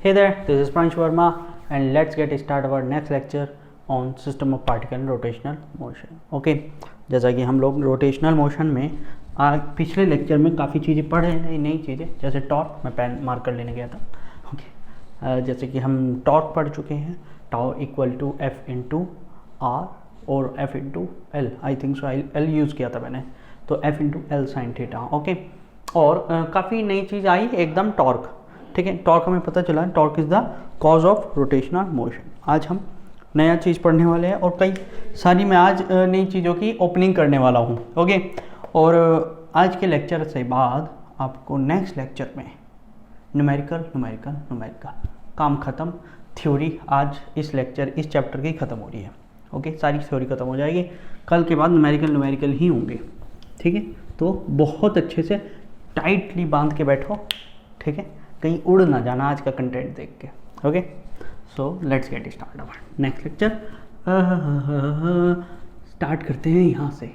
Hey there, this is Pransh Verma and let's get started our next lecture on system of particle and rotational motion. Okay, जैसा कि हम लोग rotational motion में पिछले lecture में काफ़ी चीज़ें पढ़े, नई चीज़ें, जैसे टॉर्क, मैं पेन मार्कर लेने गया था. ओके, जैसे कि हम टॉर्क पढ़ चुके हैं, tau equal to F into R और F into L. I think so L use किया था मैंने, तो F into L sine theta. Okay, और काफ़ी नई चीज़ आई एकदम टॉर्क. ठीक है, टॉर्क हमें पता चला torque is the cause of rotational motion. आज हम नया चीज़ पढ़ने वाले हैं और कई सारी मैं आज नई चीज़ों की ओपनिंग करने वाला हूँ. ओके, और आज के लेक्चर से बाद आपको नेक्स्ट लेक्चर में न्यूमेरिकल काम ख़त्म. थ्योरी आज इस लेक्चर इस चैप्टर की ख़त्म हो रही है. ओके, सारी थ्योरी ख़त्म हो जाएगी. कल के बाद न्यूमेरिकल ही होंगे. ठीक है, तो बहुत अच्छे से टाइटली बांध के बैठो. ठीक है, कहीं उड़ ना जाना आज का कंटेंट देख के. Okay, so let's get start our next lecture. Start करते हैं यहाँ से.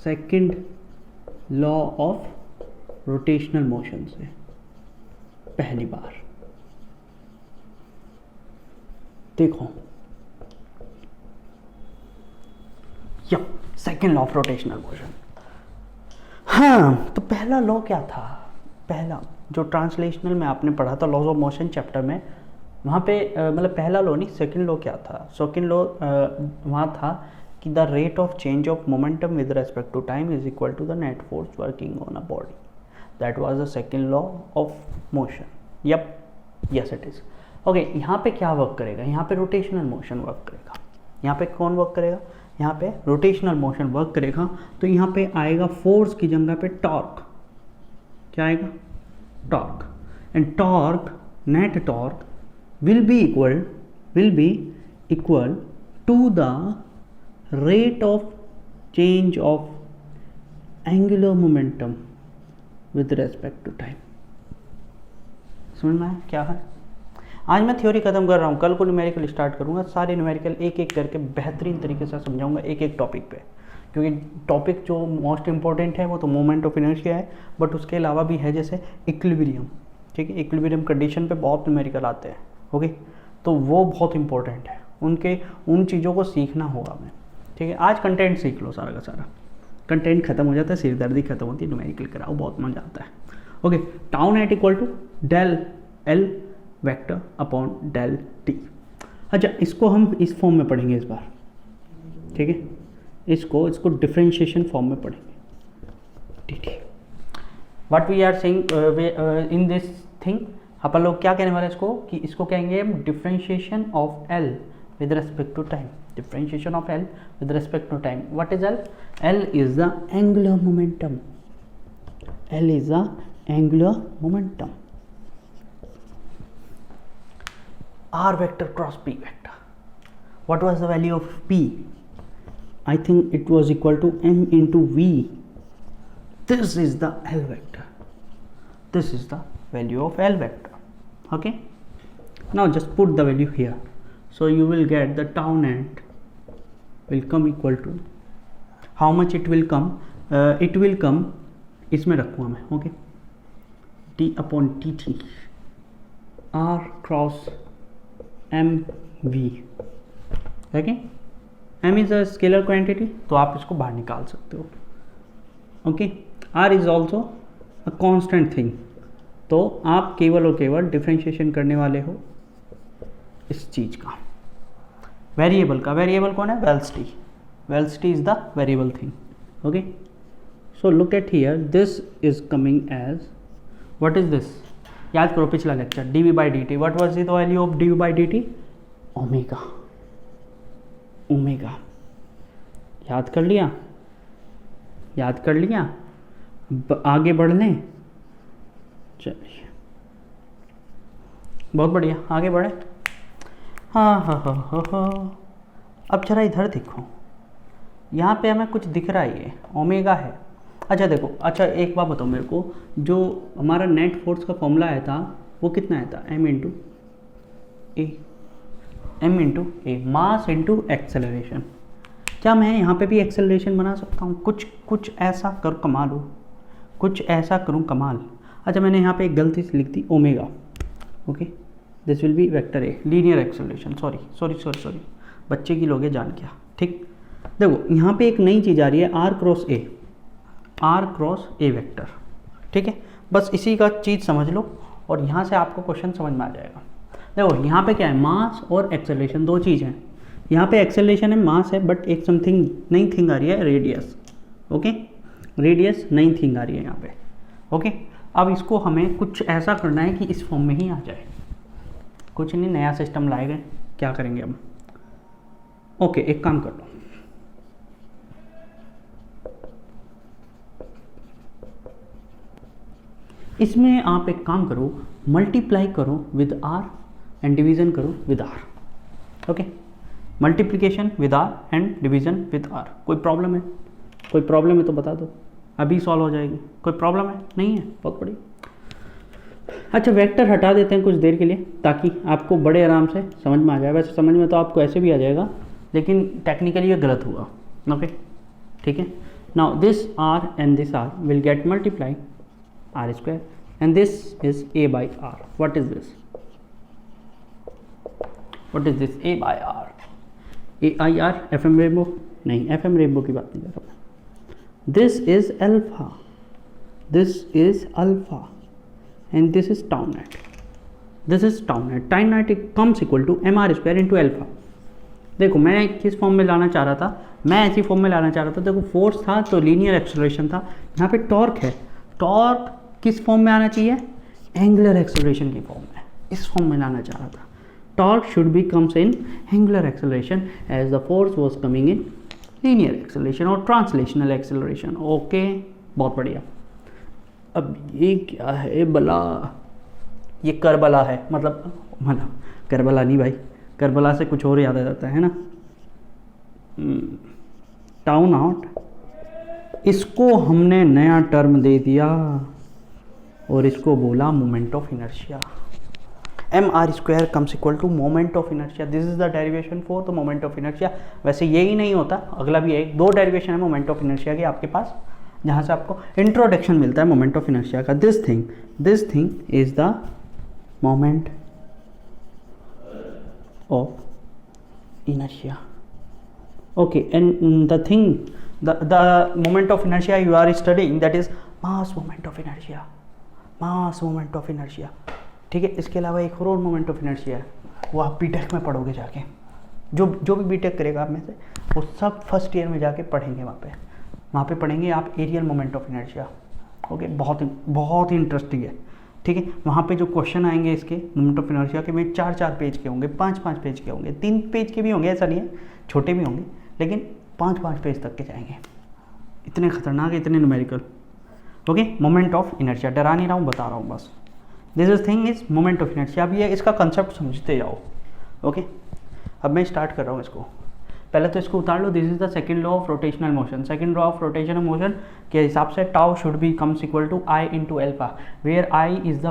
Second law of rotational motion से पहली बार देखो. Yup, second law of rotational motion. हाँ, तो पहला लॉ क्या था? पहला जो ट्रांसलेशनल में आपने पढ़ा था लॉज ऑफ मोशन चैप्टर में, वहाँ पे मतलब पहला लॉ नहीं, सेकंड लॉ क्या था? सेकंड लॉ वहाँ था कि the rate of change of momentum with respect to time is equal to the net force working on a body. That was the second law of motion. Yup, yes it is. Okay, यहाँ पे क्या work करेगा? यहाँ पे rotational motion work करेगा. यहाँ पे कौन वर्क करेगा? यहाँ पे रोटेशनल मोशन वर्क करेगा. तो यहाँ पे आएगा फोर्स की जगह पे टॉर्क. क्या आएगा? Torque. And torque, net torque will be equal to the rate of change of angular momentum with respect to time. समझ में आया क्या है? आज मैं थ्योरी खत्म कर रहा हूँ, कल को न्यूमेरिकल स्टार्ट करूँगा. सारे न्यूमेरिकल एक एक करके बेहतरीन तरीके से समझाऊंगा एक एक टॉपिक पे, क्योंकि टॉपिक जो मोस्ट इंपॉर्टेंट है वो तो मोमेंट ऑफ इनर्शिया है, बट उसके अलावा भी है जैसे इक्विलिब्रियम. ठीक है, इक्विलिब्रियम कंडीशन पे बहुत न्यूमेरिकल आते हैं. ओके, तो वो बहुत इंपॉर्टेंट है, उन चीज़ों को सीखना होगा मैं. ठीक है, आज कंटेंट सीख लो. सारा का सारा कंटेंट खत्म हो जाता है, सिरदर्दी खत्म होती है. न्यूमेरिकल कराओ, बहुत मजा आता है. Okay, tau net equal to del L vector upon del t. अच्छा, इसको हम इस फॉर्म में पढ़ेंगे इस बार. ठीक है, इसको डिफरेंशिएशन फॉर्म में पढ़ेंगे. ठीक है, what we are saying in this thing, अपन लोग क्या कहने वाले हैं इसको, कि इसको कहेंगे हम differentiation of L with respect to time. Differentiation of L with respect to time. What is L? L is the angular momentum. L is the angular momentum. R vector cross p vector. What was the value of p? I think it was equal to m into v. This is the L vector. This is the value of L vector. Okay, now just put the value here. So you will get the tau net will come equal to how much it will come. It will come, इसमें रखूँगा मैं. Okay, t upon tt r cross m v. Okay, m is a scalar quantity, तो आप इसको बाहर निकाल सकते हो. Okay, r is also a constant thing, तो आप केवल और केवल डिफ्रेंशिएशन करने वाले हो इस चीज़ का, वेरिएबल का. वेरिएबल कौन है? Velocity. Velocity is the variable thing. Okay, so look at here, this is coming as, what is this? याद करो पिछला lecture, d v by d t. What was the value of d v by d t? Omega. Omega याद कर लिया? याद कर लिया? आगे बढ़ लें? चलिए, बहुत बढ़िया, आगे बढ़े. हाँ. अब जरा इधर देखो, यहाँ पे हमें कुछ दिख रहा है, ये ओमेगा है. अच्छा देखो, अच्छा एक बात बताओ मेरे को, जो हमारा नेट फोर्स का फॉर्मूला आया था वो कितना आया था? m इंटू ए, मास इंटू एक्सेलरेशन. क्या मैं यहाँ पे भी एक्सेलरेशन बना सकता हूँ? कुछ ऐसा कर कमाल हो, कुछ ऐसा करूँ कमाल. अच्छा, मैंने यहाँ पे एक गलती से लिख दी omega. Okay, this will be vector A, linear acceleration, sorry बच्चे की लोगे जान क्या, ठीक। देखो यहाँ पे एक नई चीज़ आ रही है, आर क्रॉस ए वेक्टर, ठीक है। बस इसी का चीज़ समझ लो और यहाँ से आपको क्वेश्चन समझ में आ जाएगा। देखो यहाँ पे क्या है, मास और एक्सेलरेशन दो चीज़ हैं। यहाँ पे एक्सेलरेशन है, मास है, बट एक समथिंग नई थिंग आ रही है, रेडियस। ओके, रेडियस नई थिंग आ रही है यहाँ पे। ओके, अब इसको हमें कुछ ऐसा करना है कि इस फॉर्म में ही आ जाए। कुछ नहीं, नया सिस्टम लाए गए, क्या करेंगे अब। ओके, एक काम कर लो, इसमें आप एक काम करो, मल्टीप्लाई करो विद आर एंड डिवीजन करो with r. Okay, multiplication with r and division with r. कोई प्रॉब्लम है? कोई प्रॉब्लम है तो बता दो, अभी सॉल्व हो जाएगी। कोई प्रॉब्लम है? नहीं है, बहुत बड़ी। अच्छा, वेक्टर हटा देते हैं कुछ देर के लिए ताकि आपको बड़े आराम से समझ में आ जाए। वैसे समझ में तो आपको ऐसे भी आ जाएगा, लेकिन टेक्निकली ये गलत हुआ। ओके, ठीक है। Now this r and this r will get multiply, r square, and this is a by r. What is this? What is this? a by r. a I r fm rainbow? नहीं, fm rainbow की बात नहीं कर रहा मैं। This is alpha. This is alpha, and this is tau net. This is tau net. Tau net comes equal to mr square into alpha. देखो मैं किस फॉर्म में लाना चाह रहा था, मैं ऐसी फॉर्म में लाना चाह रहा था। देखो फोर्स था तो लीनियर एक्सेलरेशन था, यहाँ पे टॉर्क है। टॉर्क किस फॉर्म में आना चाहिए? एंगुलर एक्सेलरेशन की फॉर्म में, इस फॉर्म में लाना चाह रहा था। Torque should be comes in angular acceleration as the force was coming in linear acceleration और ट्रांसलेशनल एक्सेलरेशन। ओके, बहुत बढ़िया। अब ये क्या है बला? ये करबला है, मतलब करबला नहीं भाई, करबला से कुछ और याद आ जाता है ना, टाउ नॉट। इसको हमने नया टर्म दे दिया और इसको बोला moment of inertia. M r square comes equal to moment of inertia. This is the derivation for the moment of inertia. वैसे यही नहीं होता, अगला भी है, दो डेरिवेशन है मोमेंट ऑफ इनर्शिया के आपके पास, जहाँ से आपको इंट्रोडक्शन मिलता है मोमेंट ऑफ इनर्शिया का। This thing is the moment of inertia. Okay, and the thing, the moment of inertia you are studying, that is mass moment of inertia, mass moment of inertia, ठीक है। इसके अलावा एक और moment of inertia है, वो आप BTech में पढ़ोगे जाके। जो भी बीटेक करेगा आप में से, वो सब फर्स्ट ईयर में जाके पढ़ेंगे, वहाँ पे पढ़ेंगे आप aerial moment of inertia. Okay, बहुत ही इंटरेस्टिंग है, ठीक है। वहाँ पे जो क्वेश्चन आएंगे इसके मोमेंट ऑफ इनर्शिया के, में 4 पेज के होंगे, 5 पेज के होंगे, 3 पेज के भी होंगे, ऐसा नहीं है, छोटे भी होंगे, लेकिन 5 पेज तक के जाएंगे। इतने खतरनाक, इतने numerical. Okay, moment of inertia, डरा नहीं रहा हूँ, बता रहा हूँ बस। This is thing is moment of inertia. अब ये इसका कंसेप्ट समझते जाओ। ओके, अब मैं स्टार्ट कर रहा हूँ इसको। पहले तो इसको उतार लो। This is the second law of rotational motion. Second law of rotational motion के हिसाब से tau should be comes equal to I into alpha, where I is the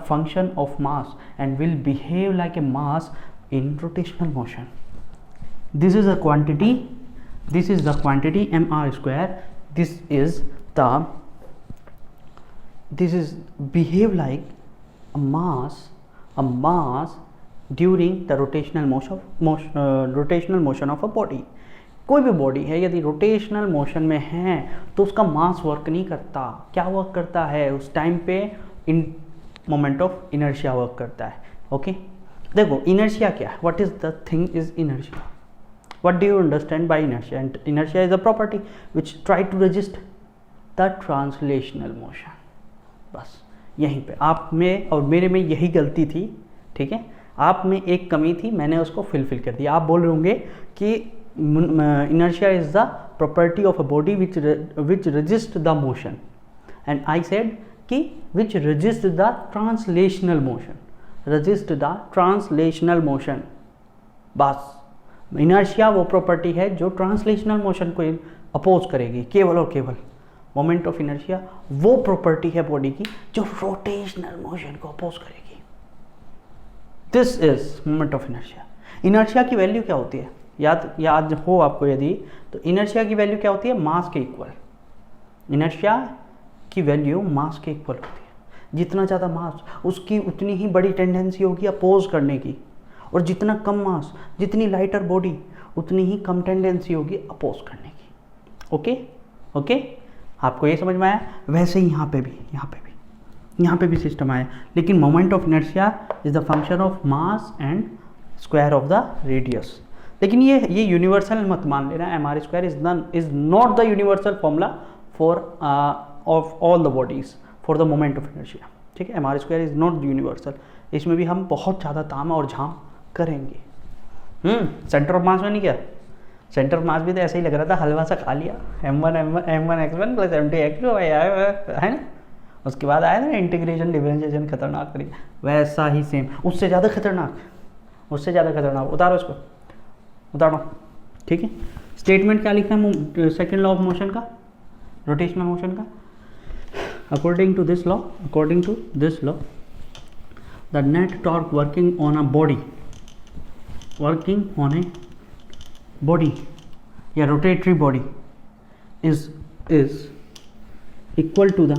function of mass and will behave like a mass in rotational motion. This is a quantity mr square. This is behave like a mass during the rotational motion of a body. कोई भी body है यदि rotational motion में है तो उसका मास work नहीं करता। क्या वर्क करता है उस टाइम पे? In moment of inertia work करता है। ओके, देखो इनर्शिया क्या है? What is the thing is inertia? What do you understand by inertia? And inertia is a property which try to resist the translational motion. बस यहीं पे आप में और मेरे में यही गलती थी, ठीक है। आप में एक कमी थी, मैंने उसको फिल कर दिया। आप बोल रहे होंगे कि inertia is the property of a body which resist the motion, and I said कि which resist the translational motion, बस इनर्शिया वो प्रॉपर्टी है जो ट्रांसलेशनल मोशन को अपोज करेगी, केवल और केवल। मोमेंट ऑफ इनर्शिया वो प्रॉपर्टी है बॉडी की जो रोटेशनल मोशन को अपोज करेगी। This is moment of inertia. Inertia की वैल्यू क्या होती है? याद हो आपको यदि, तो इनर्शिया की वैल्यू क्या होती है? मास के इक्वल। इनर्शिया की वैल्यू मास के इक्वल होती है। जितना ज़्यादा मास उसकी उतनी ही बड़ी टेंडेंसी होगी अपोज करने की, और जितना कम मास, जितनी लाइटर बॉडी, उतनी ही कम टेंडेंसी होगी अपोज करने की। ओके ओके, आपको ये समझ में आया? वैसे ही यहाँ पे भी सिस्टम आया, लेकिन moment of inertia is the function of mass and square of the radius. लेकिन ये यूनिवर्सल मत मान लेना, m r square is not the universal formula for of all the bodies for the moment of inertia. ठीक है, m r square is not universal, इसमें भी हम बहुत ज़्यादा ताम और झाम करेंगे। सेंटर ऑफ मास में नहीं क्या, सेंटर ऑफ मास भी तो ऐसे ही लग रहा था, हलवा सा खा लिया, m1 x1 plus m2 x2 है ना। उसके बाद आया ना इंटीग्रेशन डिफरेंशिएशन, खतरनाक तरीके, वैसा ही सेम, उससे ज़्यादा खतरनाक, उतारो इसको, उतारो। ठीक है, स्टेटमेंट क्या लिखा है सेकेंड लॉ ऑफ मोशन का, रोटेशनल मोशन का? According to this law the net torque working on a body या rotatory body is equal to the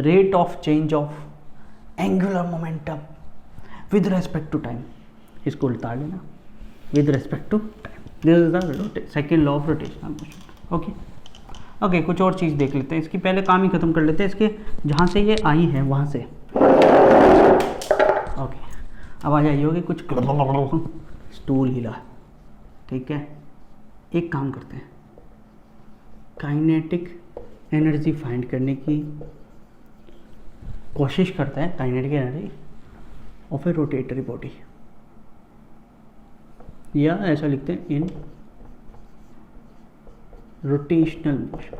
rate of change of angular momentum with respect to time। इसको उल्टा लेना, with respect to time, this is the second law of rotational motion। Okay, कुछ और चीज़ देख लेते हैं, इसकी पहले काम ही खत्म कर लेते हैं, इसके जहाँ से ये आई है वहाँ से। ओके, आवाज़ आई होगी कुछ, स्टूल हिला। ठीक है, एक काम करते हैं, काइनेटिक एनर्जी फाइंड करने की कोशिश करते हैं, kinetic energy of a rotatory body, या ऐसा लिखते हैं in rotational motion.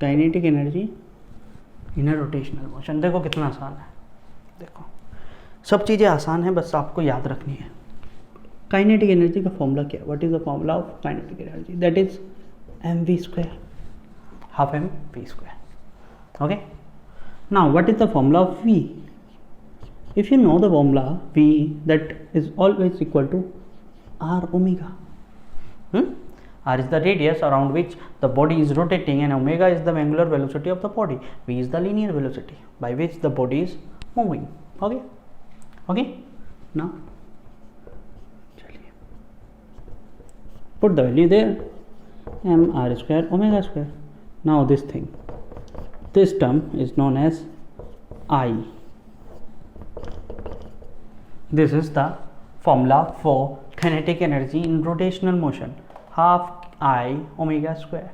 Kinetic energy in rotational motion. देखो कितना आसान है, देखो सब चीज़ें आसान हैं, बस आपको याद रखनी है। काइनेटिक एनर्जी का फॉर्मूला क्या है? What is the formula of kinetic energy? That is mv square, half mv square. Okay, now what is the formula of v? If you know the formula v, that is always equal to r omega। r is the radius around which the body is rotating and omega is the angular velocity of the body, v is the linear velocity by which the body is moving। okay, now chaliye put the value there, m r square omega square। now this term is known as I। this is the formula for kinetic energy in rotational motion, half I omega square।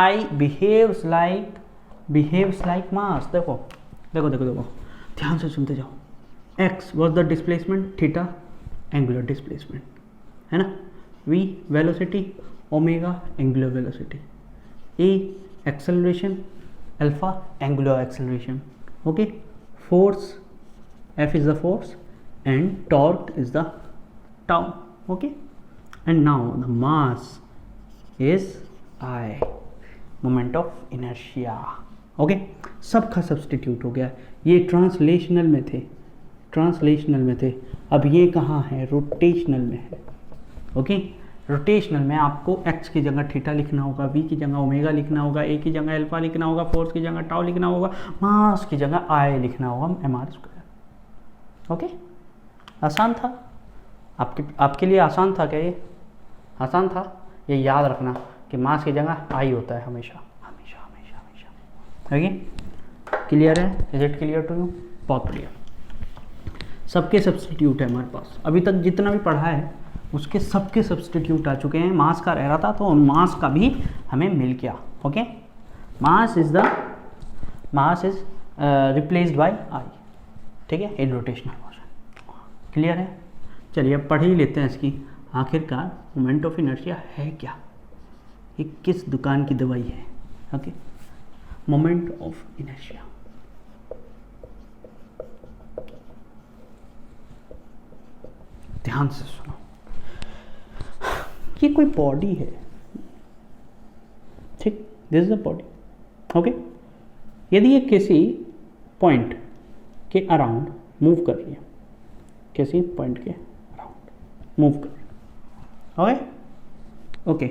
I behaves like mass। देखो ध्यान से सुनते जाओ। x was the displacement, theta angular displacement है ना, v velocity, omega angular velocity, a acceleration, alpha angular acceleration। okay, force, f is the force and torque is the tau। okay, and now the mass is I, moment of inertia। okay, सबका substitute हो गया। ये translational में थे, अब ये कहाँ है? रोटेशनल में है। ओके, रोटेशनल में आपको x की जगह थीटा लिखना होगा, v की जगह ओमेगा लिखना होगा, a की जगह अल्फा लिखना होगा, फोर्स की जगह टाउ लिखना होगा, मास की जगह I लिखना होगा, mr स्क्वायर। ओके, आसान था आपके लिए आसान था क्या? ये आसान था। ये याद रखना कि मास की जगह I होता है हमेशा। ओके, क्लियर है? Is it clear to you? बहुत बढ़िया। सबके सब्सटीट्यूट है हमारे पास, अभी तक जितना भी पढ़ा है उसके सबके सब्सटीट्यूट आ चुके हैं। मास का रह रहा था तो मास का भी हमें मिल गया। Okay, mass is replaced by I। ठीक है, इन रोटेशनल मोशन। क्लियर है? चलिए अब पढ़ ही लेते हैं इसकी आखिरकार मोमेंट ऑफ इनर्शिया है क्या, ये किस दुकान की दवाई है। Okay, moment of inertia. ध्यान से सुनो, ये कोई बॉडी है, ठीक, this is a body. Okay, यदि ये किसी पॉइंट के अराउंड मूव कर रही है, किसी पॉइंट के अराउंड मूव कर रही है, ओके,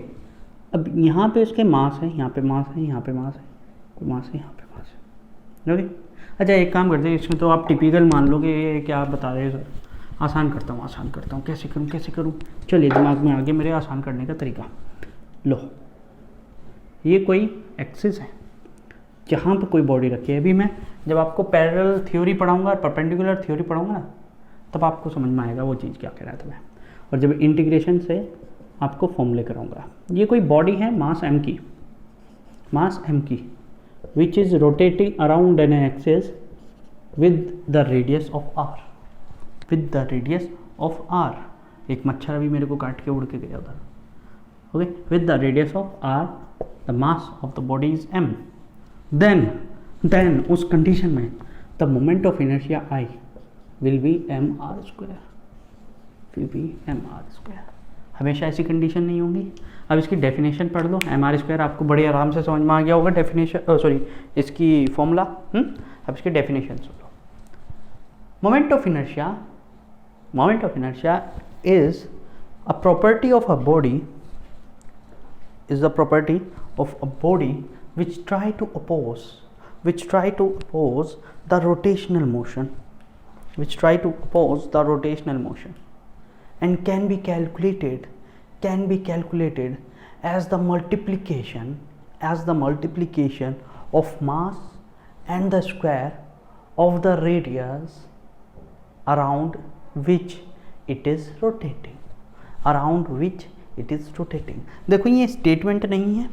अब यहाँ पे उसके मास है, यहाँ पे मास है, यहाँ पे मास है, कोई मास है, यहाँ पे मास है। ओके, अच्छा एक काम करते हैं, इसमें तो आप टिपिकल मान लो कि ये क्या आप बता रहे हैं सर, आसान करता हूँ, कैसे करूँ, चलिए दिमाग में आ गया मेरे आसान करने का तरीका। लो, ये कोई एक्सिस है जहाँ पर कोई बॉडी रखी है। अभी मैं जब आपको पैरेलल थ्योरी पढ़ाऊँगा और परपेंडिकुलर थ्योरी पढ़ाऊँगा ना, तब आपको समझ में आएगा वो चीज़ क्या कह रहा था मैं। और जब इंटीग्रेशन से आपको फॉर्मूले कराऊंगा। ये कोई बॉडी है मास m की, which is rotating around an axis with the radius of r, एक मच्छर अभी मेरे को काट के उड़ के गया उधर। Okay, with the radius of r, the mass of the body is m, then उस कंडीशन में the moment of inertia I will be mr², हमेशा ऐसी कंडीशन नहीं होगी। अब इसकी डेफिनेशन पढ़ लो, mr² आपको बड़े आराम से समझ में आ गया होगा डेफिनेशन, सॉरी इसकी फॉर्मूला। अब इसकी definition soon low. Moment of inertia is a property of a body, which try to oppose the rotational motion, and can be calculated as the multiplication of mass and the square of the radius around which it is rotating. देखो ये statement नहीं है,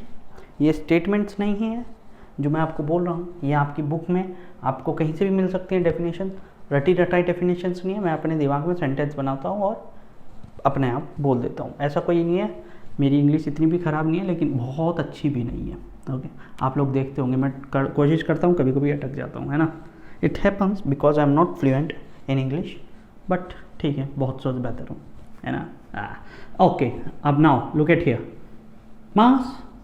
ये statements नहीं है जो मैं आपको बोल रहा हूँ, ये आपकी बुक में आपको कहीं से भी मिल सकती है डेफिनेशन। रटी रटाई डेफिनेशंस नहीं है, मैं अपने दिमाग में सेंटेंस बनाता हूँ और अपने आप बोल देता हूँ। ऐसा कोई नहीं है, मेरी इंग्लिश इतनी भी ख़राब नहीं है लेकिन बहुत अच्छी भी नहीं है। ओके, आप लोग देखते होंगे मैं कोशिश करता हूँ, कभी कभी अटक जाता हूँ, है ना। It happens because I am not fluent in English, but ठीक है, बहुत सोच बेहतर हूँ, है ना। ओके, अब now look at here,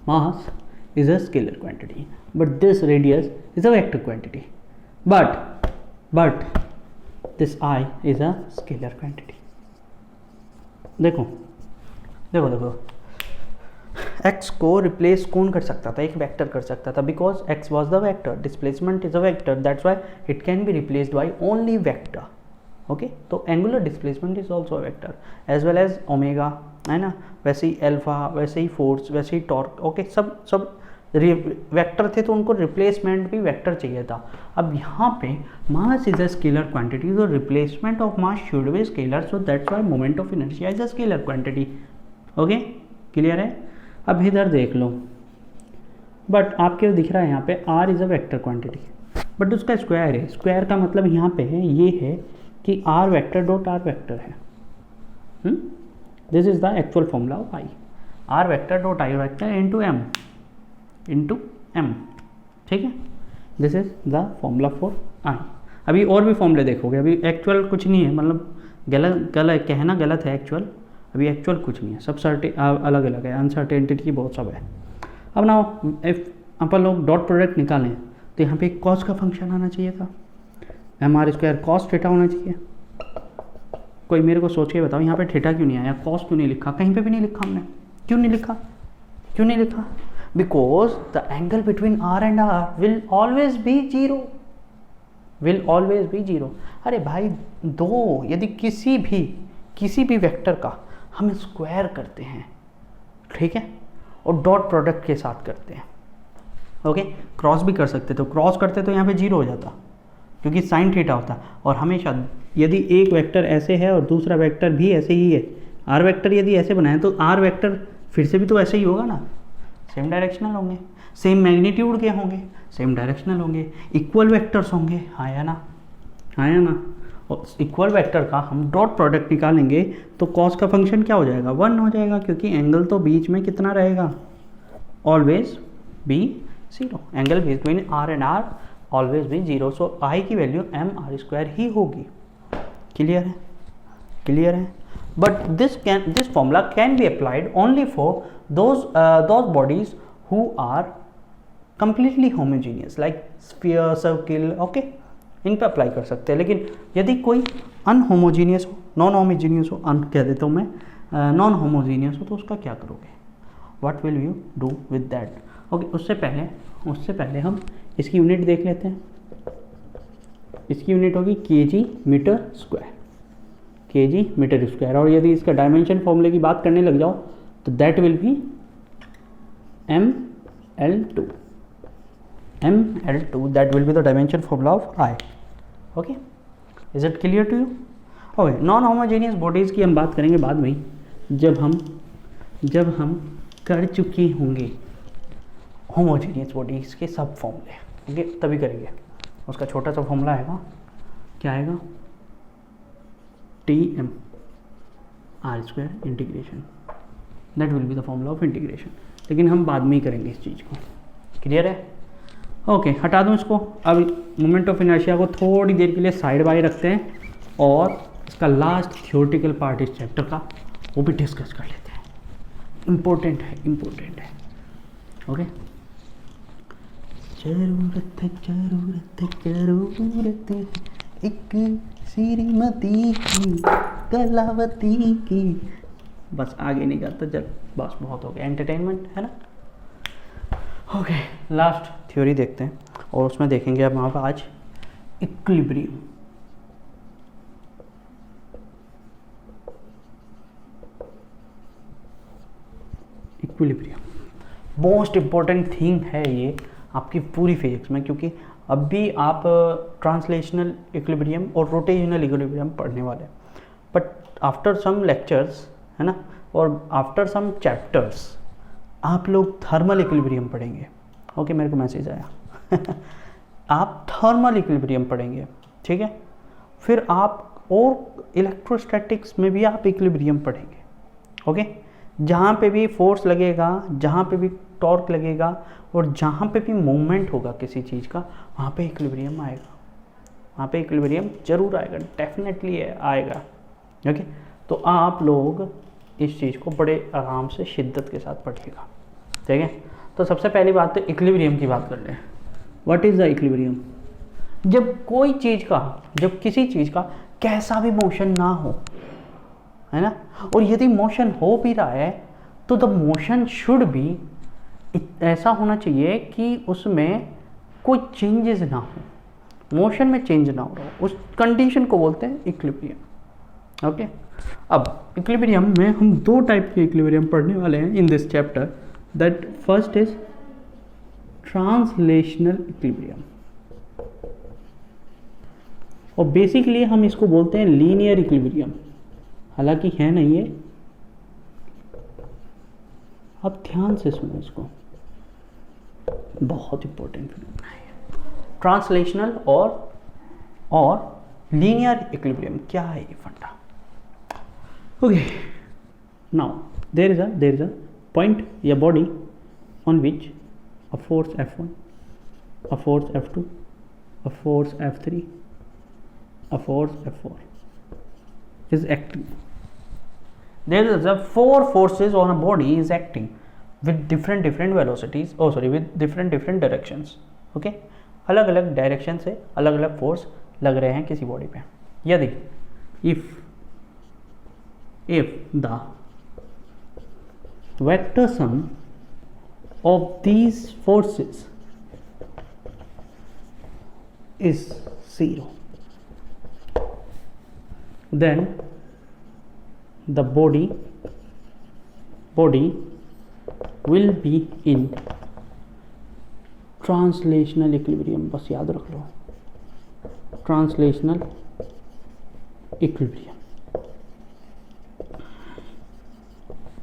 mass is a scalar quantity, but this radius is a vector quantity, but this I is a scalar quantity. देखो x को रिप्लेस कौन कर सकता था, एक वेक्टर कर सकता था, because x was the vector, displacement is a vector, that's why it can be replaced by only vector. Okay, तो angular displacement is also a vector as well as omega, है ना, वैसे ही अल्फा, वैसे ही फोर्स, वैसे ही torque. Okay, सब वेक्टर थे तो उनको रिप्लेसमेंट भी वेक्टर चाहिए था। अब यहाँ पे mass is a scalar quantity, तो replacement of mass should be scalar, so that's why moment of inertia is a scalar quantity. Okay, clear है। अब इधर देख लो, बट आपके दिख रहा है यहाँ पे r is a vector quantity, but उसका स्क्वायर है। स्क्वायर का मतलब यहाँ पे है, ये है कि r vector dot r vector है। This is the actual formula of I, r vector dot I vector into m, ठीक है। This is the formula for I। अभी और भी फॉर्मूले देखोगे, अभी एक्चुअल कुछ नहीं है, मतलब गलत कहना गलत है, एक्चुअल अभी एक्चुअल कुछ नहीं है, सब अलग अलग है, अनसर्टेनिटी बहुत सब है। अब ना इफ अपन लोग डॉट प्रोडक्ट निकालें तो यहाँ पे एक कॉस का फंक्शन आना चाहिए था, mr² कॉस थीटा होना चाहिए। कोई मेरे को सोच के बताओ यहाँ पे थीटा क्यों नहीं आया, कॉस क्यों नहीं लिखा, कहीं पे भी नहीं लिखा हमने, क्यों नहीं लिखा? Because the angle between r and r will always be zero. अरे भाई, दो यदि किसी भी वेक्टर का हम स्क्वायर करते हैं, ठीक है, और डॉट प्रोडक्ट के साथ करते हैं, ओके, क्रॉस भी कर सकते, तो क्रॉस करते तो यहाँ पे जीरो हो जाता क्योंकि साइन थीटा होता। और हमेशा यदि एक वेक्टर ऐसे है और दूसरा वेक्टर भी ऐसे ही है, आर वेक्टर यदि ऐसे बनाए तो आर वेक्टर फिर से भी तो ऐसे ही होगा ना, सेम डायरेक्शनल होंगे, सेम मैग्नीट्यूड के होंगे, सेम डायरेक्शनल होंगे, इक्वल वेक्टर्स होंगे, हाँ या ना। और इक्वल वेक्टर का हम डॉट प्रोडक्ट निकालेंगे तो कॉस का फंक्शन क्या हो जाएगा, 1 हो जाएगा, क्योंकि एंगल तो बीच में कितना रहेगा, always be zero. Angle between r and r always be zero, so I की वैल्यू mr² ही होगी। क्लियर है। But this formula can be applied only for those bodies who are completely homogeneous, like sphere, circle, okay, इन पे apply कर सकते हैं। लेकिन यदि कोई नॉन होमोजीनियस हो, कह देता हूँ मैं, नॉन होमोजीनियस हो, तो उसका क्या करोगे, what will you do with that? Okay, उससे पहले हम इसकी यूनिट देख लेते हैं। इसकी यूनिट होगी kg metre square, kg metre square. और यदि इसका डायमेंशन फॉर्मूले की बात करने लग जाओ तो that will be ml2, that will be the dimension formula of I। Okay, is it clear to you? Okay, non homogeneous bodies की हम बात करेंगे बाद में, जब हम कर चुके होंगे होमोजेनियस बॉडीज़ के सब फॉर्मूले। ओके, तभी करेंगे। उसका छोटा सा फॉर्मूला आएगा, क्या आएगा? Tm r² integration, that will be the formula of integration. लेकिन हम बाद में ही करेंगे इस चीज़ को। क्लियर है? ओके, हटा दूँ इसको। अब मोमेंट ऑफ इनर्शिया को थोड़ी देर के लिए साइड बाय रखते हैं और इसका लास्ट थियोरेटिकल पार्ट इस चैप्टर का वो भी डिस्कस कर लेते हैं। इम्पोर्टेंट है। ओके, जरूरत एक श्रीमती की कलावती की। बस आगे नहीं जाता, जब बस बहुत हो गया, एंटरटेनमेंट है ना। ओके, लास्ट थ्योरी देखते हैं और उसमें देखेंगे अब वहाँ पर आज इक्विलिब्रियम। मोस्ट इम्पॉर्टेंट थिंग है ये आपकी पूरी फिजिक्स में, क्योंकि अब भी आप ट्रांसलेशनल इक्विलिब्रियम और रोटेशनल इक्विलिब्रियम पढ़ने वाले हैं। बट आफ्टर सम लेक्चर्स, है ना, और आफ्टर सम चैप्टर्स आप लोग थर्मल इक्विलिब्रियम पढ़ेंगे। ओके, मेरे को मैसेज आया आप थर्मल इक्विलिब्रियम पढ़ेंगे, ठीक है। फिर आप और इलेक्ट्रोस्टैटिक्स में भी आप इक्विलिब्रियम पढ़ेंगे। ओके, जहाँ पे भी फोर्स लगेगा, जहाँ पे भी टॉर्क लगेगा और जहाँ पे भी मूवमेंट होगा किसी चीज़ का, वहाँ पे इक्विलिब्रियम आएगा। वहाँ पे इक्विलिब्रियम जरूर आएगा, डेफिनेटली आएगा। ओके, तो आप लोग इस चीज़ को बड़े आराम से शिद्दत के साथ पढ़िएगा, ठीक है। तो सबसे पहली बात तो इक्विलिब्रियम की बात कर लें। What is the equilibrium? जब कोई चीज़ का, जब किसी चीज़ का कैसा भी मोशन ना हो, है ना, और यदि मोशन हो भी रहा है तो द मोशन शुड भी ऐसा होना चाहिए कि उसमें कोई चेंजेस ना हो, मोशन में चेंज ना हो रहा हो, उस कंडीशन को बोलते हैं इक्विलिब्रियम। ओके, अब इक्विलिब्रियम में हम दो टाइप के इक्विलिब्रियम पढ़ने वाले हैं in this chapter. That first is translational equilibrium, और बेसिकली हम इसको बोलते हैं लीनियर इक्विलिब्रियम। हालांकि है नहीं ये, अब ध्यान से सुनो इसको, बहुत इंपॉर्टेंट फिनोमेना है ट्रांसलेशनल और लीनियर इक्विलिब्रियम। क्या है ये फंडा? Okay, now there is a point या body on which a force F1, a force F2, a force F3, a force F4 is acting. There is a 4 forces on a body is acting with different velocities, with different directions. Okay, अलग अलग direction से अलग अलग force लग रहे हैं किसी body पे। यदि if the vector sum of these forces is 0, then the body will be in translational equilibrium. बस याद रख लो, ट्रांसलेशनल इक्विलिब्रियम,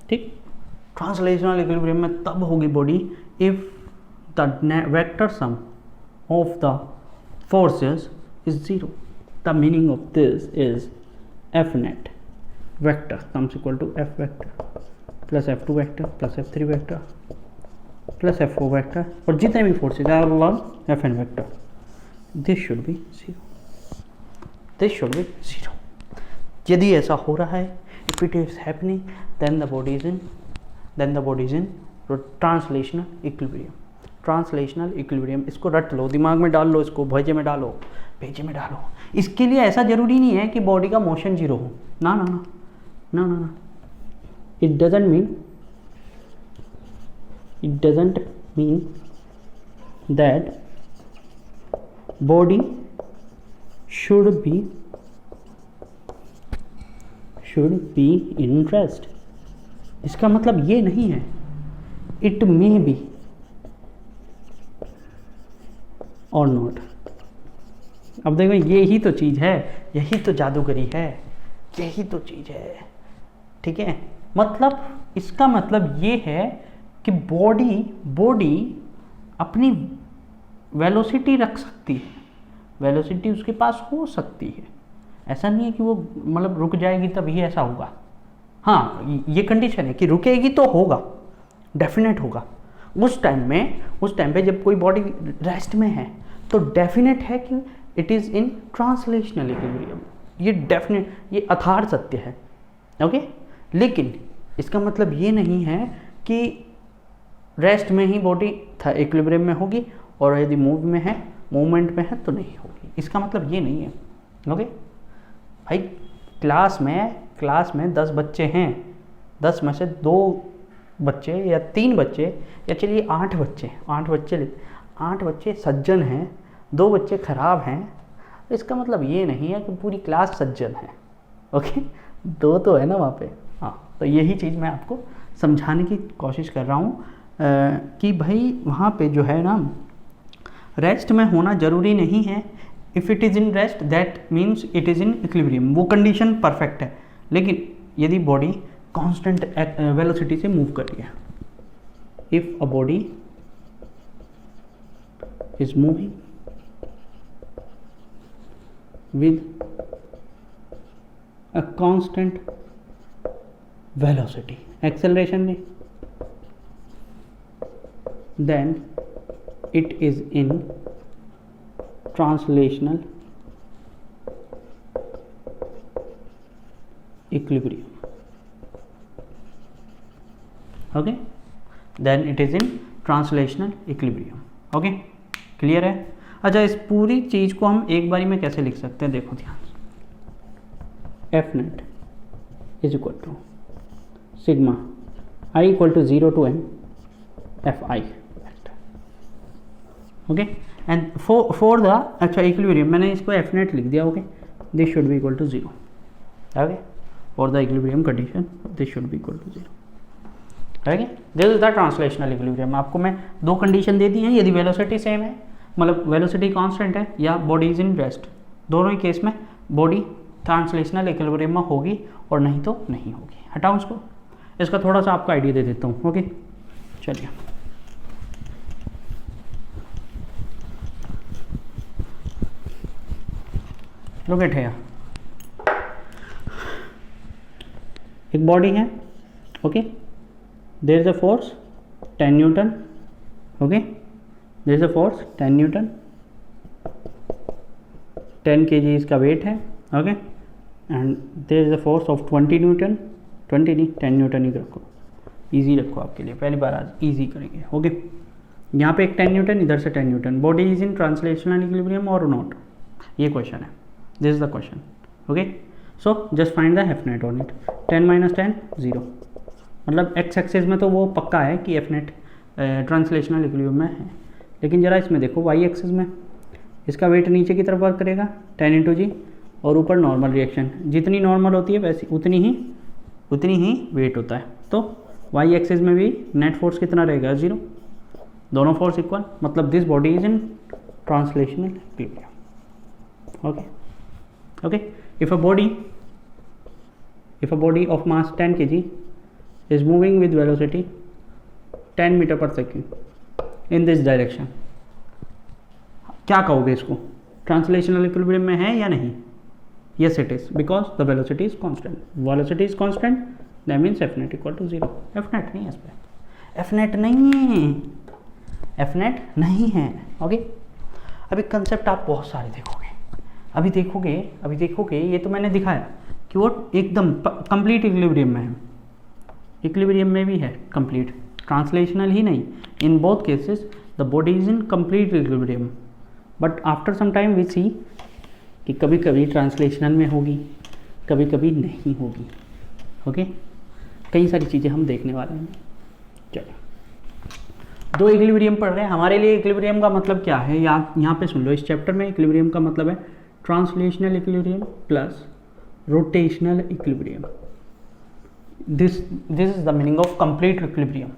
ठीक। ट्रांसलेशनल इक्विलिब्रियम में तब होगी body if the vector sum of the forces is 0। The meaning of this is F net vector comes equal to F vector plus F2 vector plus F3 vector plus F4 vector, और जितने भी forces are लॉन Fn vector, this should be 0। यदि ऐसा हो रहा है, if it is happening, then the body is in translational equilibrium. Translational equilibrium, इसको रट लो, दिमाग में डाल लो, इसको भेजे में डालो। इसके लिए ऐसा जरूरी नहीं है कि बॉडी का मोशन 0 हो, ना। It doesn't mean It doesn't mean that body should be in rest. इसका मतलब ये नहीं है. It may be or not. अब देखो यही तो चीज़ है, यही तो जादूगरी है, यही तो चीज़ है. ठीक है, मतलब इसका मतलब ये है कि बॉडी अपनी वेलोसिटी रख सकती है, वेलोसिटी उसके पास हो सकती है. ऐसा नहीं है कि वो मतलब रुक जाएगी तभी ऐसा होगा. हाँ, ये कंडीशन है कि रुकेगी तो होगा, डेफिनेट होगा. उस टाइम पे जब कोई बॉडी रेस्ट में है तो डेफिनेट है कि it is in translational equilibrium. ये डेफिनेट, ये अथार सत्य है. ओके, लेकिन इसका मतलब ये नहीं है कि रेस्ट में ही बॉडी इक्विलिब्रियम में होगी और यदि मूवमेंट में है तो नहीं होगी. इसका मतलब ये नहीं है. ओके भाई, क्लास में 10 बच्चे हैं, 10 में से 2 बच्चे या 3 बच्चे या चलिए 8 बच्चे सज्जन हैं, 2 बच्चे खराब हैं. इसका मतलब ये नहीं है कि पूरी क्लास सज्जन है. ओके, 2 तो है ना वहाँ पे. हाँ, तो यही चीज़ मैं आपको समझाने की कोशिश कर रहा हूँ कि भाई वहाँ पे जो है ना, रेस्ट में होना ज़रूरी नहीं है. If it is in rest that means it is in equilibrium. वो कंडीशन परफेक्ट है. लेकिन यदि बॉडी कांस्टेंट वेलोसिटी से मूव कर रही है, if a body is moving with a constant velocity, acceleration नहीं, then it is in translational equilibrium. Okay, then it is in translational equilibrium. Okay, clear है. अच्छा, इस पूरी चीज़ को हम एक बारी में कैसे लिख सकते हैं, देखो ध्यान से. F net is equal to sigma I equal to 0 to m F I. Okay, and for the अच्छा इक्विलिब्रियम मैंने इसको एफ नेट लिख दिया. Okay, this should be equal to 0. Okay, for the equilibrium condition this should be equal to 0. Okay, this is the translational equilibrium. आपको मैं 2 condition दे दी हैं. यदि velocity same है, मतलब वेलोसिटी कांस्टेंट है, या बॉडी इज इन रेस्ट, दोनों ही case में बॉडी ट्रांसलेशनल इक्विलिब्रियम में होगी और नहीं तो नहीं होगी. हटाओ इसको, इसका थोड़ा सा आपको आइडिया दे देता हूँ. ओके, चलिए. लोग बैठे हैं, एक बॉडी है. Okay, there is a force 10 newton. Okay, there is a force 10 newton, 10 kg इसका वेट है. Okay, and there is a force of 20 newton. 20 नहीं, 10 न्यूटन ही रखो, इजी रखो आपके लिए, पहली बार आज इजी करेंगे. ओके, यहाँ पे एक 10 न्यूटन, इधर से 10 Newton. Body is in translational equilibrium और नॉट, ये क्वेश्चन है. This is the question. Okay, so just find the F net on it. 10 - 10 0. मतलब एक्स एक्सिस में तो वो पक्का है कि एफ नेट ट्रांसलेशनल इक्विलिब्रियम में है. लेकिन ज़रा इसमें देखो, वाई एक्सिस में इसका वेट नीचे की तरफ वर्क करेगा 10 × g, और ऊपर नॉर्मल रिएक्शन. जितनी नॉर्मल होती है वैसी उतनी ही वेट होता है. तो वाई एक्सिस में भी नेट फोर्स कितना रहेगा, 0. दोनों फोर्स इक्वल, मतलब this body is in translational equilibrium. Okay, if a body of mass 10 kg is moving with velocity 10 meter per second in this direction, क्या कहोगे इसको, ट्रांसलेशनल इक्विलिब्रियम में है या नहीं? yes it is, because the velocity is constant. velocity is constant, that means f net equal to 0. f net नहीं है, इस पर f net नहीं है. ओके, अभी कंसेप्ट आप बहुत सारे देखोगे. अभी देखोगे ये तो मैंने दिखाया कि वो एकदम कंप्लीट इक्विलिब्रियम में है. इक्विलिब्रियम में भी है कंप्लीट, ट्रांसलेशनल ही नहीं. In both cases the body is in complete equilibrium, but after some time we see कि कभी कभी ट्रांसलेशनल में होगी, कभी कभी नहीं होगी. ओके, कई सारी चीज़ें हम देखने वाले हैं. चलो. दो इक्विलिब्रियम पढ़ रहे हैं। हमारे लिए इक्विलिब्रियम का मतलब क्या है, यहाँ पे सुन लो। इस चैप्टर में इक्विलिब्रियम का मतलब है translational equilibrium plus rotational equilibrium. This is the meaning of complete equilibrium.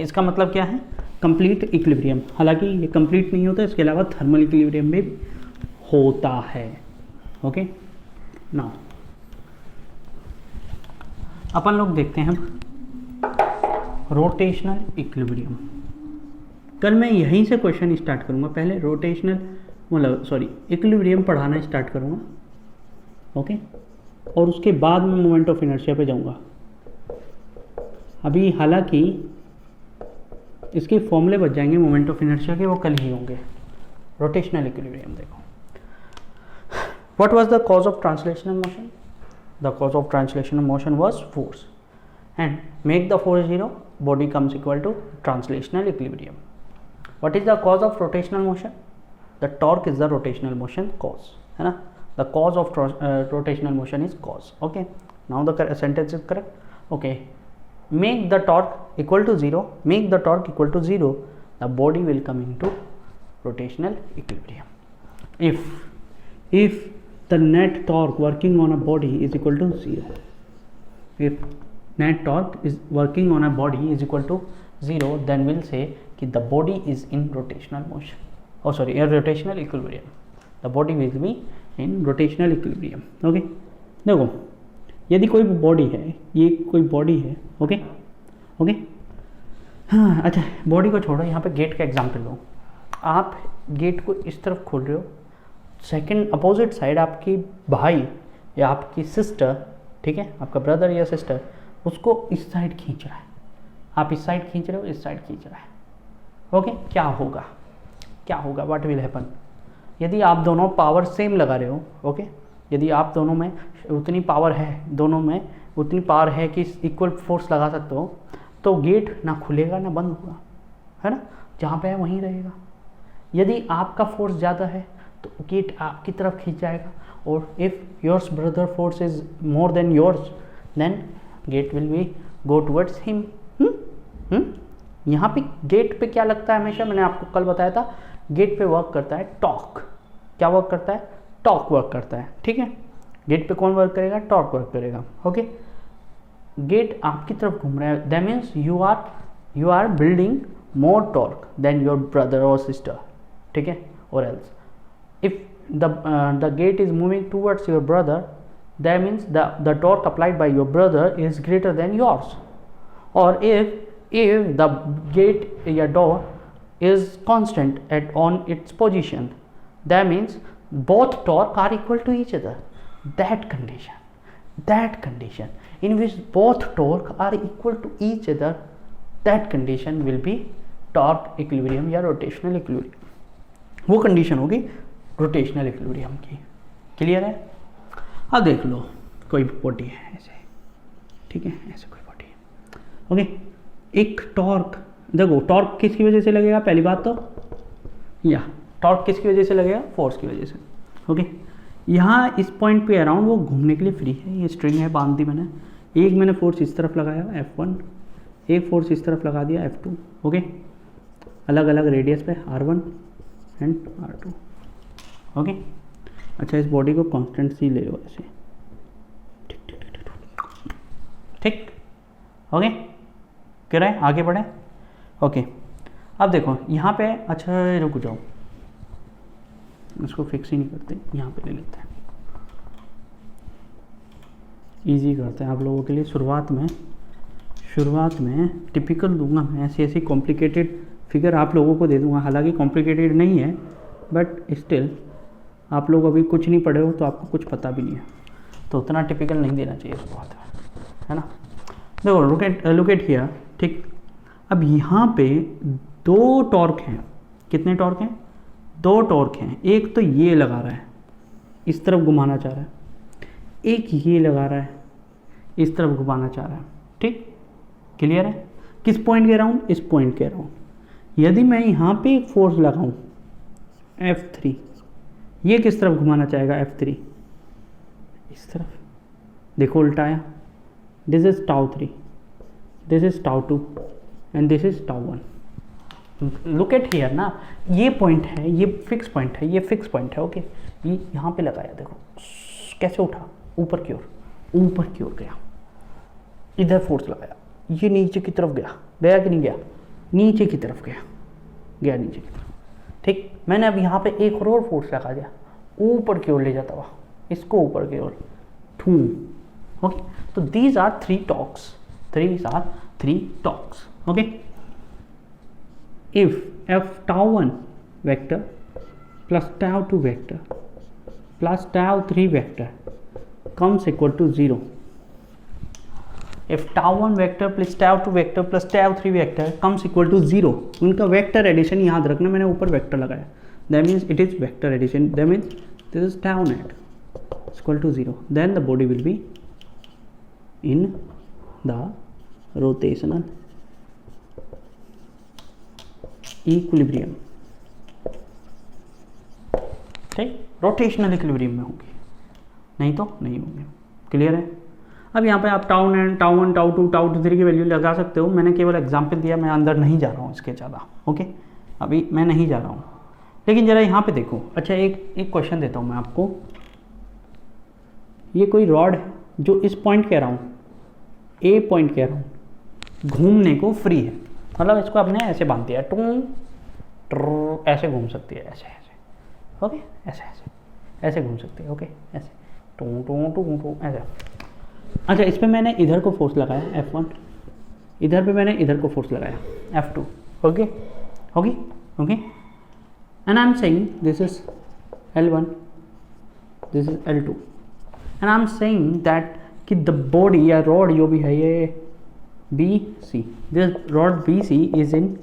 इसका मतलब क्या है, कंप्लीट इक्विलिब्रियम। हालांकि ये कंप्लीट नहीं होता, इसके अलावा थर्मल इक्विलिब्रियम भी होता है। ओके, नाउ अपन लोग देखते हैं रोटेशनल इक्विलिब्रियम। कल मैं यहीं से क्वेश्चन स्टार्ट करूंगा। पहले रोटेशनल इक्विलिब्रियम पढ़ाना स्टार्ट करूंगा, ओके, और उसके बाद मैं मोमेंट ऑफ इनर्शिया पे जाऊंगा। अभी हालांकि इसके फॉर्मूले बच जाएंगे मोमेंट ऑफ इनर्शिया के, वो कल ही होंगे। रोटेशनल इक्विलिब्रियम देखो, what was the cause of translational motion? The cause of translational motion was force, and make the force 0, body comes equal to translational equilibrium. What is the cause of rotational motion? The torque is the rotational motion cause, है ना? The cause of rotational motion is cause. Okay, now the sentence is correct. Okay, make the torque equal to 0, make the torque equal to 0, the body will come into rotational equilibrium. If the net torque working on a body is equal to 0, if net torque is working on a body is equal to 0, then we'll say कि the body is in rotational motion, in rotational equilibrium. The body will be in rotational equilibrium. Okay, देखो यदि कोई body है, ये कोई body है, okay, हाँ, अच्छा बॉडी को छोड़ो, यहाँ पे गेट का एग्जाम्पल लो। आप गेट को इस तरफ खोल रहे हो, सेकंड अपोजिट साइड आपकी भाई या आपकी सिस्टर, ठीक है, आपका ब्रदर या सिस्टर, उसको इस साइड खींच रहा है। आप इस साइड खींच रहे हो, इस साइड खींच रहा है। ओके, क्या होगा, व्हाट विल हैपन? यदि आप दोनों पावर सेम लगा रहे हो, ओके, यदि आप दोनों में उतनी पावर है, दोनों में उतनी पावर है कि इक्वल फोर्स लगा सकते हो, तो गेट ना खुलेगा ना बंद होगा, है ना? जहाँ पे है वहीं रहेगा। यदि आपका फोर्स ज़्यादा है तो गेट आपकी तरफ खींच जाएगा, और if yours brother force is more than yours, then gate will be go towards him. यहाँ पे गेट पे क्या लगता है हमेशा, मैंने आपको कल बताया था, गेट पे वर्क करता है टॉर्क। क्या वर्क करता है? टॉर्क वर्क करता है, ठीक है। गेट पे कौन वर्क करेगा? टॉर्क वर्क करेगा। ओके, गेट आपकी तरफ घूम रहा है, that means you are building more torque than your brother और सिस्टर, ठीक है। और else if the gate is moving towards your brother, that means the torque applied by your brother is greater than yours. Or if the gate या door is constant on its position, that means both torque are equal to each other. That condition in which both torque are equal to each other, that condition will be torque equilibrium या rotational equilibrium. वो condition होगी rotational equilibrium की। Clear है? अब देख लो, कोई body है ऐसे, ठीक है, ऐसे कोई बॉडी है, ओके, एक टॉर्क, देखो टॉर्क किसकी वजह से लगेगा? पहली बात तो टॉर्क किसकी वजह से लगेगा? फोर्स की वजह से। ओके, यहाँ इस पॉइंट पे अराउंड वो घूमने के लिए फ्री है, ये स्ट्रिंग है, बांध दी मैंने। एक मैंने फोर्स इस तरफ लगाया F1, एक फोर्स इस तरफ लगा दिया F2, ओके, अलग अलग रेडियस पे R1 एंड R2, ओके। अच्छा, इस बॉडी को कांस्टेंट सी ले लो ऐसे, ठीक, ओके, कह रहे हैं आगे बढ़े। ओके, अब देखो यहाँ पे, अच्छा रुक जाओ, इसको फिक्स ही नहीं करते, यहाँ पे ले लेते हैं, इजी करते हैं आप लोगों के लिए। शुरुआत में टिपिकल दूंगा मैं, ऐसी कॉम्प्लिकेटेड फिगर आप लोगों को दे दूंगा। हालांकि कॉम्प्लिकेटेड नहीं है, बट स्टिल आप लोग अभी कुछ नहीं पढ़े हो तो आपको कुछ पता भी नहीं है, तो उतना टिपिकल नहीं देना चाहिए शुरुआत में, है ना। देखो लुक एट हियर, ठीक। अब यहाँ पे दो टॉर्क हैं। कितने टॉर्क हैं? दो टॉर्क हैं। एक तो ये लगा रहा है, इस तरफ घुमाना चाह रहा है, एक ये लगा रहा है, इस तरफ घुमाना चाह रहा है, ठीक, क्लियर है? किस पॉइंट के अराउंड? इस पॉइंट के अराउंड। यदि मैं यहाँ पे एक फोर्स लगाऊं F3, ये किस तरफ घुमाना चाहेगा? F3 इस तरफ, देखो उल्टा आया। This is τ3, this is τ2 and this is τ1। Look at here ना, ये पॉइंट है, ये फिक्स पॉइंट है, ये फिक्स पॉइंट है, ओके। ये यहाँ पे लगाया, देखो कैसे उठा, ऊपर की ओर, ऊपर की ओर गया, इधर फोर्स लगाया, ये नीचे की तरफ गया, गया कि नहीं गया, नीचे की तरफ गया, गया नीचे की तरफ, ठीक। मैंने अब यहाँ पे एक और फोर्स लगा दिया, ऊपर की ओर ले जाता हुआ, इसको ऊपर की ओर, ठू, ओके। तो these are three torques, okay. If f tau 1 vector plus tau 2 vector plus tau 3 vector comes equal to 0, if tau 1 vector plus tau 2 vector plus tau 3 vector comes equal to 0, उनका vector addition याद रखना, मैंने ऊपर vector लगाया, that means it is vector addition, that means this is tau net is equal to 0, then the body will be in the rotational equilibrium, ठीक, rotational equilibrium में होंगे, नहीं तो नहीं होंगे। क्लियर है? अब यहाँ पे आप टाउ 1, टाउ 2, टाउ 3 की वैल्यू लगा सकते हो, मैंने केवल एग्जांपल दिया, मैं अंदर नहीं जा रहा हूँ इसके ज़्यादा, ओके। अभी मैं नहीं जा रहा हूँ, लेकिन ज़रा यहाँ पे देखो। अच्छा, एक क्वेश्चन देता हूँ मैं आपको। ये कोई रॉड है जो इस पॉइंट कह रहा हूँ, ए पॉइंट कह रहा हूँ, घूमने को फ्री है, मतलब इसको आपने ऐसे बांध दिया, ऐसे घूम सकती है, ऐसे ऐसे, ओके, ऐसे घूम सकती है, ओके, ऐसे ऐसे। अच्छा, इस पर मैंने इधर को फोर्स लगाया F1, इधर पे मैंने इधर को फोर्स लगाया F2, okay, and I am saying this is L1, this is L2, and I am saying that कि द बॉडी या रॉड जो भी है ये BC, this rod BC is in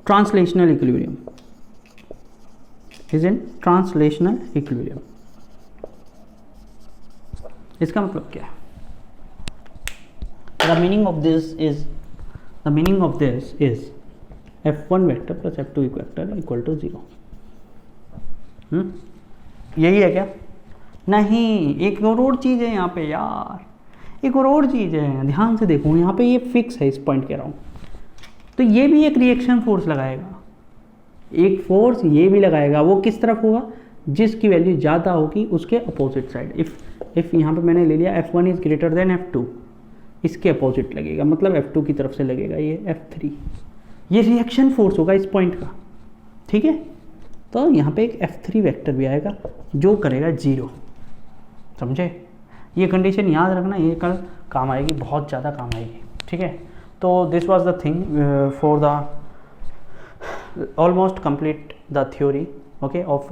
translational equilibrium, इसका मतलब क्या है? The meaning of this is F1 vector plus F2 vector equal to 0. यही है क्या? नहीं, एक और चीज़ है यहाँ पे यार, एक और चीज़ है, ध्यान से देखो। यहाँ पे ये फिक्स है, इस पॉइंट कह रहा हूँ, तो ये भी एक रिएक्शन फोर्स लगाएगा, एक फोर्स ये भी लगाएगा। वो किस तरफ होगा? जिसकी वैल्यू ज़्यादा होगी उसके अपोजिट साइड। इफ़ यहाँ पे मैंने ले लिया F1 is greater than F2, इसके अपोजिट लगेगा, मतलब F2 की तरफ से लगेगा ये F3। ये रिएक्शन फोर्स होगा इस पॉइंट का, ठीक है। तो यहाँ पे एक F3 वेक्टर भी आएगा जो करेगा 0, समझे? ये कंडीशन याद रखना, ये कल काम आएगी, बहुत ज़्यादा काम आएगी, ठीक है। तो this was the thing for the almost complete the theory, okay, of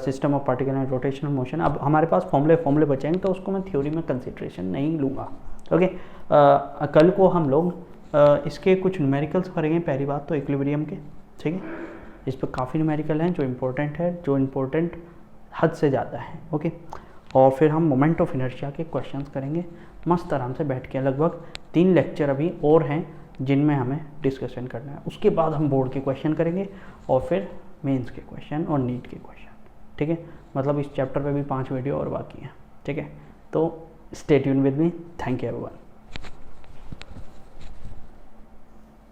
system of particle and rotational motion. अब हमारे पास फॉर्मूले बचेंगे, तो उसको मैं थ्योरी में कंसिडरेशन नहीं लूँगा, ओके। कल को हम लोग इसके कुछ न्यूमेरिकल्स करेंगे, पहली बात तो इक्विलिब्रियम के, ठीक है। इस पर काफ़ी न्यूमेरिकल हैं जो इम्पोर्टेंट हद से ज़्यादा है, ओके। और फिर हम मोमेंट ऑफ इनर्शिया के क्वेश्चंस करेंगे मस्त आराम से बैठ के। लगभग 3 लेक्चर अभी और हैं जिनमें हमें डिस्कशन करना है। उसके बाद हम बोर्ड के क्वेश्चन करेंगे और फिर मेंस के क्वेश्चन और नीट के क्वेश्चन, ठीक है। मतलब इस चैप्टर पे भी 5 वीडियो और बाकी हैं, ठीक है। तो stay tune with me, thank you everyone.